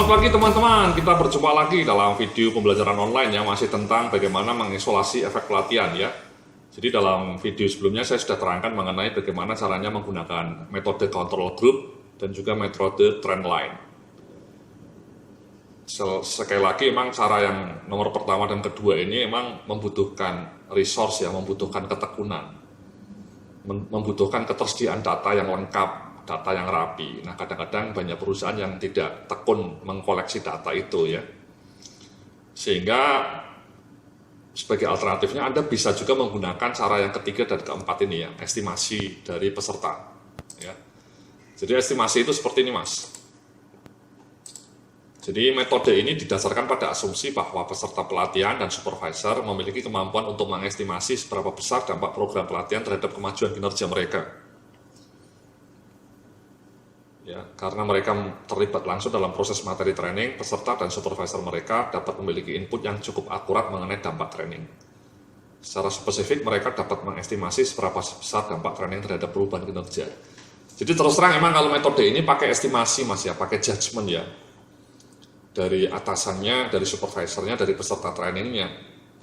Selamat pagi teman-teman, kita berjumpa lagi dalam video pembelajaran online yang masih tentang bagaimana mengisolasi efek pelatihan ya. Jadi dalam video sebelumnya saya sudah terangkan mengenai bagaimana caranya menggunakan metode control group dan juga metode trend line. Sekali lagi memang cara yang nomor pertama dan kedua ini memang membutuhkan resource ya, membutuhkan ketekunan, membutuhkan ketersediaan data yang lengkap, data yang rapi. Nah, kadang-kadang banyak perusahaan yang tidak tekun mengkoleksi data itu ya. Sehingga sebagai alternatifnya Anda bisa juga menggunakan cara yang ketiga dan keempat ini ya, estimasi dari peserta ya. Jadi estimasi itu seperti ini Mas. Jadi metode ini didasarkan pada asumsi bahwa peserta pelatihan dan supervisor memiliki kemampuan untuk mengestimasi seberapa besar dampak program pelatihan terhadap kemajuan kinerja mereka. Ya, karena mereka terlibat langsung dalam proses materi training, peserta dan supervisor mereka dapat memiliki input yang cukup akurat mengenai dampak training. Secara spesifik, mereka dapat mengestimasi seberapa besar dampak training terhadap perubahan kinerja. Jadi terus terang emang kalau metode ini pakai estimasi Mas ya, pakai judgement ya. Dari atasannya, dari supervisornya, dari peserta trainingnya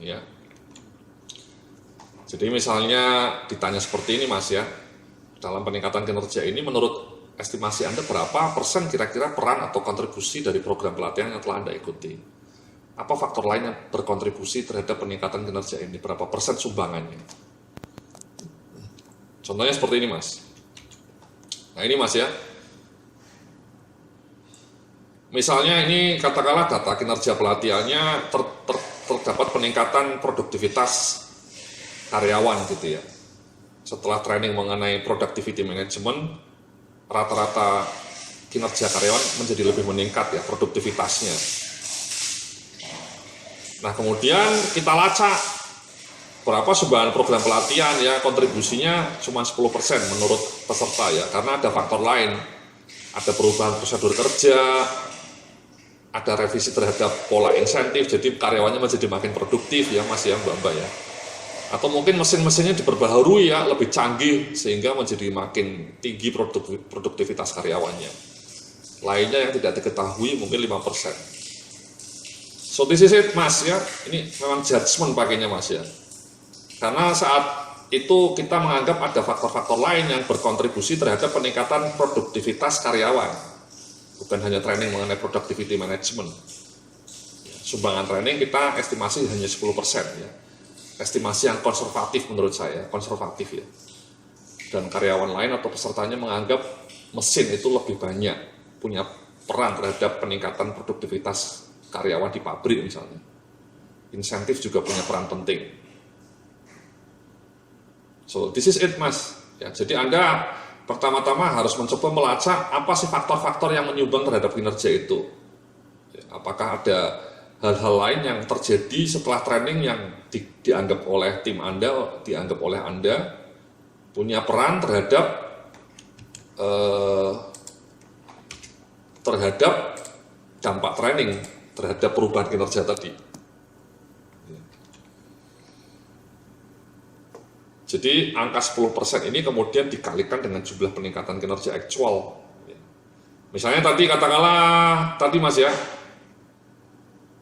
ya. Jadi misalnya ditanya seperti ini Mas ya, dalam peningkatan kinerja ini menurut estimasi Anda berapa persen kira-kira peran atau kontribusi dari program pelatihan yang telah Anda ikuti? Apa faktor lain yang berkontribusi terhadap peningkatan kinerja ini? Berapa persen sumbangannya? Contohnya seperti ini Mas. Nah ini Mas ya. Misalnya ini katakanlah data kinerja pelatihannya terdapat peningkatan produktivitas karyawan gitu ya. Setelah training mengenai productivity management, rata-rata kinerja karyawan menjadi lebih meningkat ya, produktivitasnya. Nah kemudian kita lacak berapa sumbangan program pelatihan ya, kontribusinya cuma 10% menurut peserta ya, karena ada faktor lain, ada perubahan prosedur kerja, ada revisi terhadap pola insentif, jadi karyawannya menjadi makin produktif ya Mas ya, Mbak ya. Atau mungkin mesin-mesinnya diperbaharui ya, lebih canggih sehingga menjadi makin tinggi produktivitas karyawannya. Lainnya yang tidak diketahui mungkin 5%. So this is it Mas ya, ini memang judgement pakainya Mas ya. Karena saat itu kita menganggap ada faktor-faktor lain yang berkontribusi terhadap peningkatan produktivitas karyawan. Bukan hanya training mengenai productivity management. Sumbangan training kita estimasi hanya 10% ya. Estimasi yang konservatif menurut saya, konservatif ya. Dan karyawan lain atau pesertanya menganggap mesin itu lebih banyak punya peran terhadap peningkatan produktivitas karyawan di pabrik misalnya. Insentif juga punya peran penting. So this is it Mas. Ya, jadi Anda pertama-tama harus mencoba melacak apa sih faktor-faktor yang menyumbang terhadap kinerja itu. Ya, apakah ada hal-hal lain yang terjadi setelah training yang dianggap oleh tim Anda, dianggap oleh Anda punya peran terhadap dampak training, terhadap perubahan kinerja tadi. Jadi angka 10% ini kemudian dikalikan dengan jumlah peningkatan kinerja aktual. Misalnya tadi katakanlah tadi Mas ya,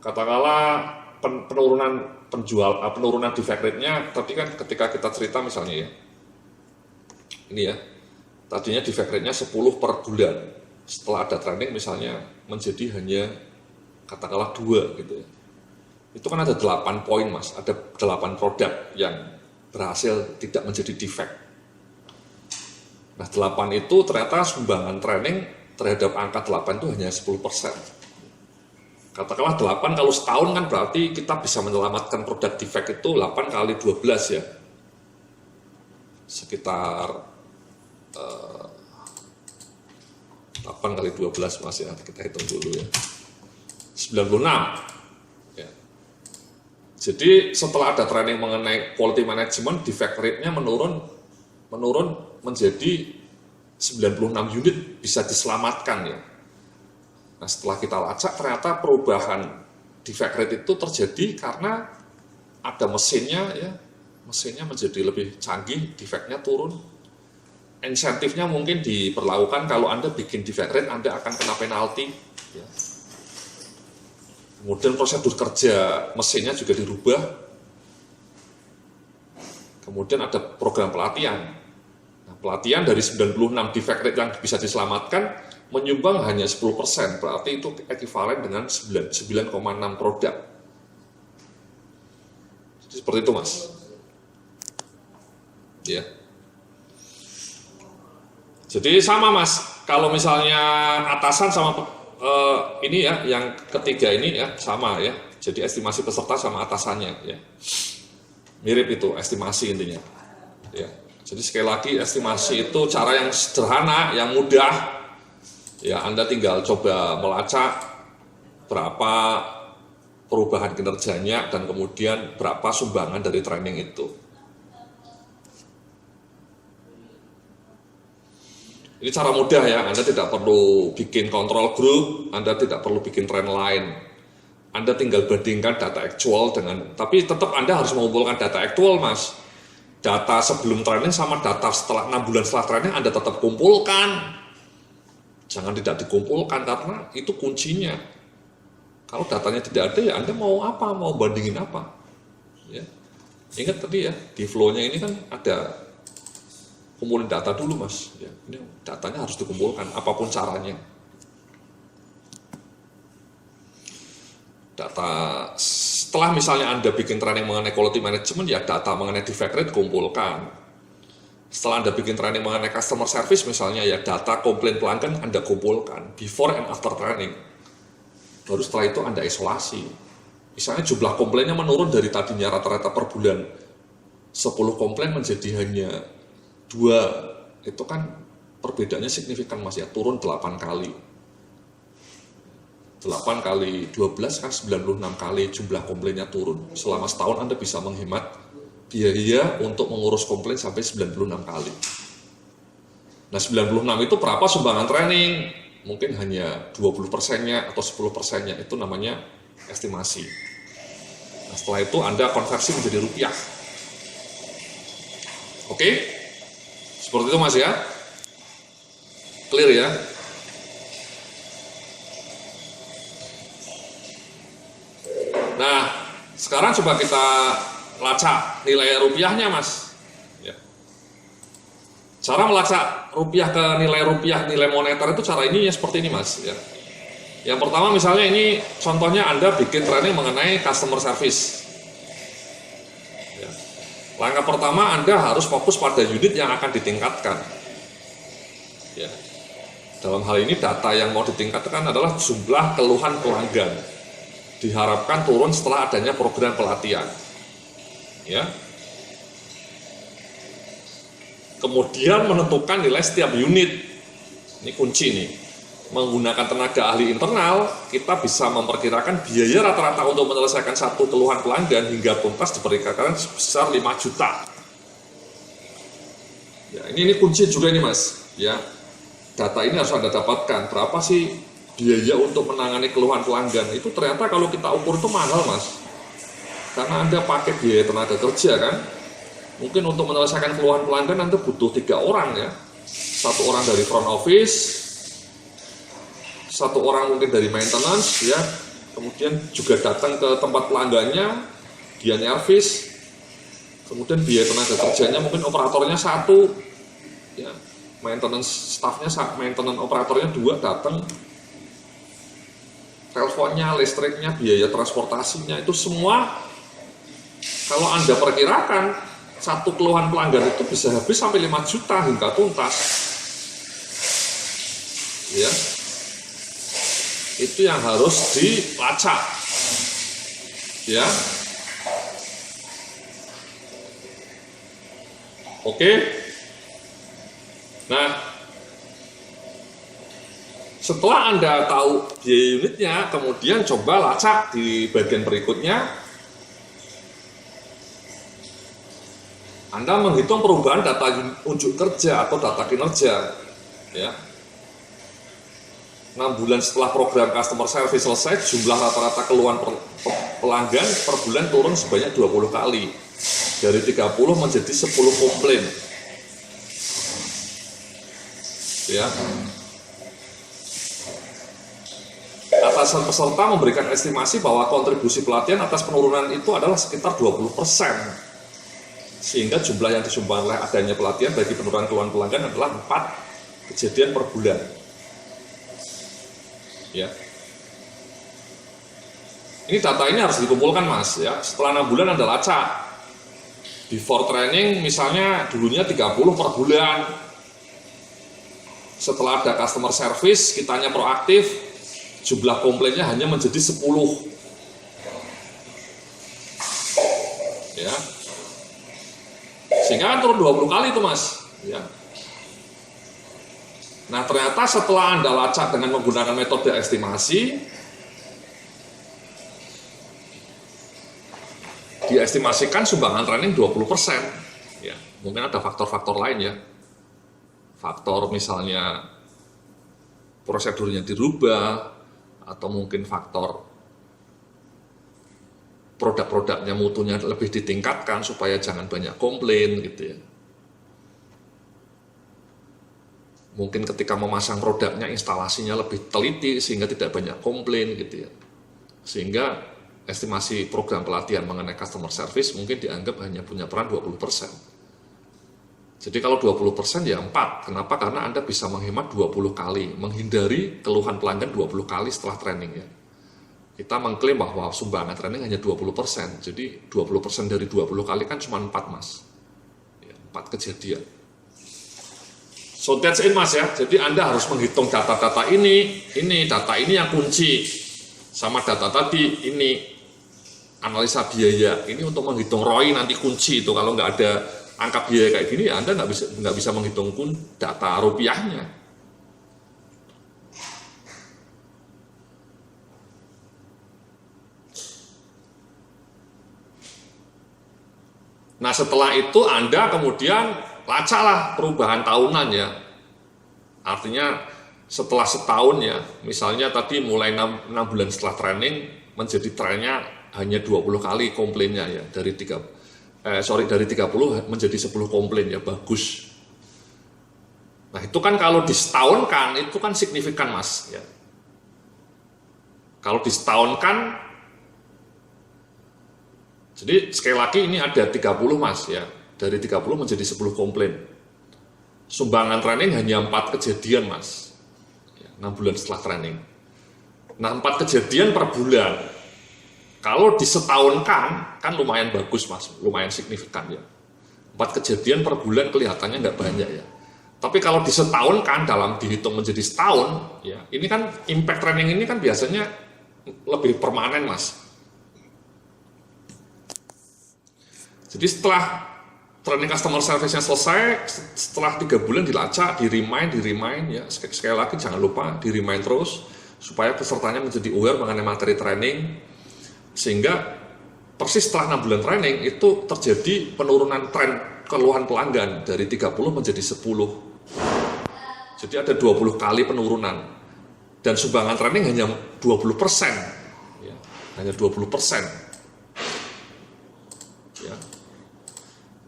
katakanlah penurunan defect rate-nya tadi kan ketika kita cerita misalnya ya, ini ya, tadinya defect rate-nya 10 per bulan, setelah ada training misalnya menjadi hanya katakanlah 2 gitu ya. Itu kan ada 8 poin Mas, ada 8 produk yang berhasil tidak menjadi defect. Nah 8 itu ternyata sumbangan training terhadap angka 8 itu hanya 10%. Katakanlah 8 kalau setahun kan berarti kita bisa menyelamatkan produk defect itu 8 kali 12 ya. Sekitar 8 kali 12 Mas ya, kita hitung dulu ya. 96. Ya. Jadi setelah ada training mengenai quality management, defect rate-nya menurun menjadi 96 unit bisa diselamatkan ya. Nah setelah kita lacak ternyata perubahan defect rate itu terjadi karena ada mesinnya ya, mesinnya menjadi lebih canggih, defect-nya turun. Insentifnya mungkin diperlakukan kalau Anda bikin defect rate Anda akan kena penalti ya. Kemudian prosedur kerja mesinnya juga dirubah. Kemudian ada program pelatihan. Nah, pelatihan dari 96 defect rate yang bisa diselamatkan menyumbang hanya 10%, berarti itu ekuivalen dengan 9,6 produk. Jadi seperti itu, Mas. Ya. Jadi sama, Mas, kalau misalnya atasan sama ini ya, yang ketiga ini ya sama ya. Jadi estimasi peserta sama atasannya ya. Mirip itu estimasi intinya. Ya. Jadi sekali lagi estimasi itu cara yang sederhana, yang mudah. Ya, Anda tinggal coba melacak berapa perubahan kinerjanya dan kemudian berapa sumbangan dari training itu. Ini cara mudah ya, Anda tidak perlu bikin control group, Anda tidak perlu bikin trend line. Anda tinggal bandingkan data actual dengan, tapi tetap Anda harus mengumpulkan data actual, Mas. Data sebelum training sama data setelah 6 bulan setelah training Anda tetap kumpulkan. Jangan tidak dikumpulkan karena itu kuncinya. Kalau datanya tidak ada ya Anda mau apa, mau bandingin apa. Ya. Ingat tadi ya, di flow-nya ini kan ada kumpulin data dulu, Mas. Ya, ini datanya harus dikumpulkan, apapun caranya. Data setelah misalnya Anda bikin training mengenai quality management, ya data mengenai defect rate kumpulkan. Setelah Anda bikin training mengenai customer service misalnya, ya data komplain pelanggan Anda kumpulkan before and after training. Baru setelah itu Anda isolasi. Misalnya jumlah komplainnya menurun dari tadinya rata-rata per bulan 10 komplain menjadi hanya 2, itu kan perbedaannya signifikan, Mas ya, turun 8 kali. 8 kali 12 kan 96 kali jumlah komplainnya turun. Selama setahun Anda bisa menghemat biaya untuk mengurus komplain sampai 96 kali. Nah 96 itu berapa sumbangan training? Mungkin hanya 20%-nya atau 10%-nya, itu namanya estimasi. Nah setelah itu Anda konversi menjadi rupiah. Oke? Seperti itu, Mas ya. Clear ya. Nah, sekarang coba kita lacak nilai rupiahnya, Mas. Ya. Cara melacak rupiah ke nilai rupiah, nilai moneter itu cara ini ya seperti ini, Mas. Ya. Yang pertama misalnya ini contohnya Anda bikin training mengenai customer service. Langkah pertama Anda harus fokus pada unit yang akan ditingkatkan. Ya. Dalam hal ini data yang mau ditingkatkan adalah jumlah keluhan pelanggan. Diharapkan turun setelah adanya program pelatihan. Ya. Kemudian menentukan nilai setiap unit. Ini kunci nih. Menggunakan tenaga ahli internal, kita bisa memperkirakan biaya rata-rata untuk menyelesaikan satu keluhan pelanggan hingga tuntas diperkirakan sebesar 5 juta. Ya, ini kunci juga ini, Mas. Ya, data ini harus Anda dapatkan. Berapa sih biaya untuk menangani keluhan pelanggan? Itu ternyata kalau kita ukur itu mahal, Mas. Karena Anda pakai biaya tenaga kerja kan. Mungkin untuk menyelesaikan keluhan pelanggan Anda butuh 3 orang ya. 1 orang dari front office, 1 orang mungkin dari maintenance ya, kemudian juga datang ke tempat pelanggannya, dia nyervis, kemudian biaya tenaga kerjanya mungkin operatornya 1 ya, maintenance staffnya, maintenance operatornya 2 datang, teleponnya, listriknya, biaya transportasinya, itu semua kalau Anda perkirakan satu keluhan pelanggan itu bisa habis sampai 5 juta hingga tuntas ya. Itu yang harus dilacak ya. Oke. Nah, setelah Anda tahu biaya unitnya, kemudian coba lacak di bagian berikutnya. Anda menghitung perubahan data unjuk kerja atau data kinerja ya. 6 bulan setelah program customer service selesai, jumlah rata-rata keluhan pelanggan per bulan turun sebanyak 20 kali. Dari 30 menjadi 10 komplain. Ya. Kata belasan peserta memberikan estimasi bahwa kontribusi pelatihan atas penurunan itu adalah sekitar 20%. Sehingga jumlah yang disumbang oleh adanya pelatihan bagi penurunan keluhan pelanggan adalah 4 kejadian per bulan. Ya. Ini data ini harus dikumpulkan Mas ya. Setelah 6 bulan Anda lacak. Before training misalnya dulunya 30 per bulan. Setelah ada customer service, kitanya proaktif, jumlah komplainnya hanya menjadi 10. Ya. Sehingga kan turun 20 kali itu Mas. Ya. Nah ternyata setelah Anda lacak dengan menggunakan metode estimasi, diestimasikan sumbangan training 20%. Ya, mungkin ada faktor-faktor lain ya. Faktor misalnya prosedurnya dirubah, atau mungkin faktor produk-produknya mutunya lebih ditingkatkan supaya jangan banyak komplain gitu ya. Mungkin ketika memasang produknya instalasinya lebih teliti sehingga tidak banyak komplain gitu ya. Sehingga estimasi program pelatihan mengenai customer service mungkin dianggap hanya punya peran 20%. Jadi kalau 20% ya 4. Kenapa? Karena Anda bisa menghemat 20 kali, menghindari keluhan pelanggan 20 kali setelah training ya. Kita mengklaim bahwa sumbangan training hanya 20%. Jadi 20% dari 20 kali kan cuma 4 Mas. Ya, 4 kejadian. So that's it Mas ya. Jadi Anda harus menghitung data-data ini data ini yang kunci. Sama data tadi ini analisa biaya. Ini untuk menghitung ROI nanti kunci itu. Kalau nggak ada angka biaya kayak gini, Anda nggak bisa menghitung pun data rupiahnya. Nah setelah itu Anda kemudian lacaklah perubahan tahunan ya. Artinya setelah setahun ya, misalnya tadi mulai 6 bulan setelah training menjadi trennya hanya 20 kali komplainnya ya, dari 30 menjadi 10 komplain ya, bagus. Nah itu kan kalau disetahunkan itu kan signifikan Mas ya. Kalau disetahunkan, jadi sekali lagi ini ada 30 Mas ya, dari 30 menjadi 10 komplain. Sumbangan training hanya 4 kejadian Mas ya, 6 bulan setelah training. Nah 4 kejadian per bulan. Kalau disetahunkan, kan lumayan bagus Mas, lumayan signifikan ya. 4 kejadian per bulan kelihatannya nggak banyak ya. Tapi kalau disetahunkan dalam dihitung menjadi setahun, ya ini kan impact training ini kan biasanya lebih permanen Mas. Jadi setelah training customer service-nya selesai, setelah 3 bulan dilacak, di-remind ya. Sekali lagi jangan lupa di-remind terus, supaya pesertanya menjadi aware mengenai materi training, sehingga persis setelah 6 bulan training itu terjadi penurunan tren keluhan pelanggan dari 30 menjadi 10. Jadi ada 20 kali penurunan. Dan sumbangan training hanya 20%. Ya, hanya 20%. Ya.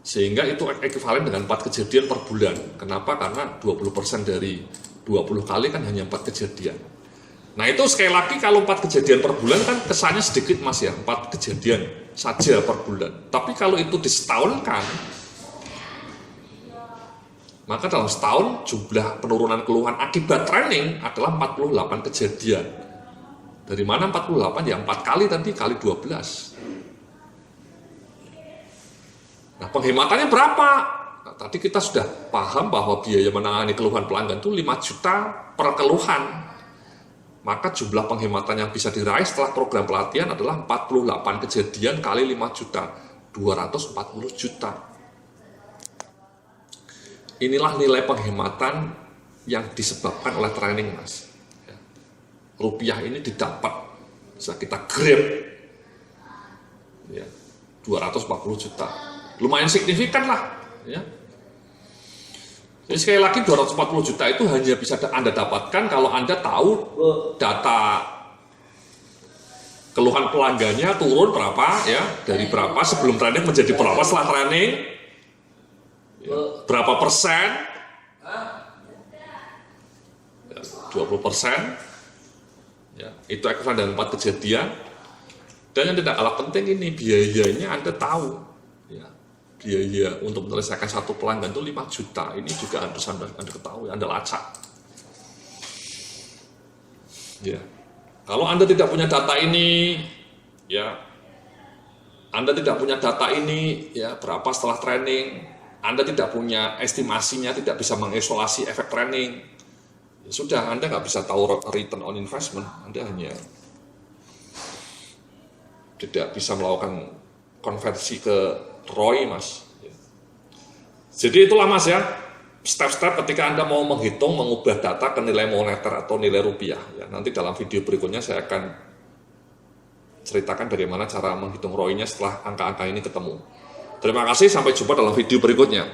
Sehingga itu ekuivalen dengan 4 kejadian per bulan. Kenapa? Karena 20% dari 20 kali kan hanya 4 kejadian. Nah itu sekali lagi kalau 4 kejadian per bulan kan kesannya sedikit Mas ya, 4 kejadian saja per bulan. Tapi kalau itu disetahunkan, maka dalam setahun jumlah penurunan keluhan akibat training adalah 48 kejadian. Dari mana 48? Ya 4 kali tadi, kali 12. Nah penghematannya berapa? Nah, tadi kita sudah paham bahwa biaya menangani keluhan pelanggan itu 5 juta per keluhan. Maka jumlah penghematan yang bisa diraih setelah program pelatihan adalah 48 kejadian kali 5 juta, 240 juta. Inilah nilai penghematan yang disebabkan oleh training Mas. Rupiah ini didapat, bisa kita grab, ya, 240 juta. Lumayan signifikan lah. Ya. Jadi sekali lagi 240 juta itu hanya bisa Anda dapatkan kalau Anda tahu data keluhan pelanggannya turun berapa ya, dari berapa sebelum training menjadi berapa setelah training, ya, berapa persen, ya, 20%, Ya, itu ekuivalen dengan 4 kejadian. Dan yang tidak kalah penting ini biayanya Anda tahu. Ya, biaya untuk menyelesaikan satu pelanggan itu 5 juta. Ini juga harus Anda ketahui, Anda lacak. Ya. Kalau Anda tidak punya data ini, ya, Anda tidak punya data ini, ya, berapa setelah training, Anda tidak punya estimasinya, tidak bisa mengisolasi efek training, ya sudah, Anda nggak bisa tahu return on investment, Anda hanya tidak bisa melakukan konversi ke ROI, Mas. Jadi itulah, Mas, ya, step-step ketika Anda mau menghitung, mengubah data ke nilai moneter atau nilai rupiah. Ya, nanti dalam video berikutnya saya akan ceritakan bagaimana cara menghitung ROI-nya setelah angka-angka ini ketemu. Terima kasih, sampai jumpa dalam video berikutnya.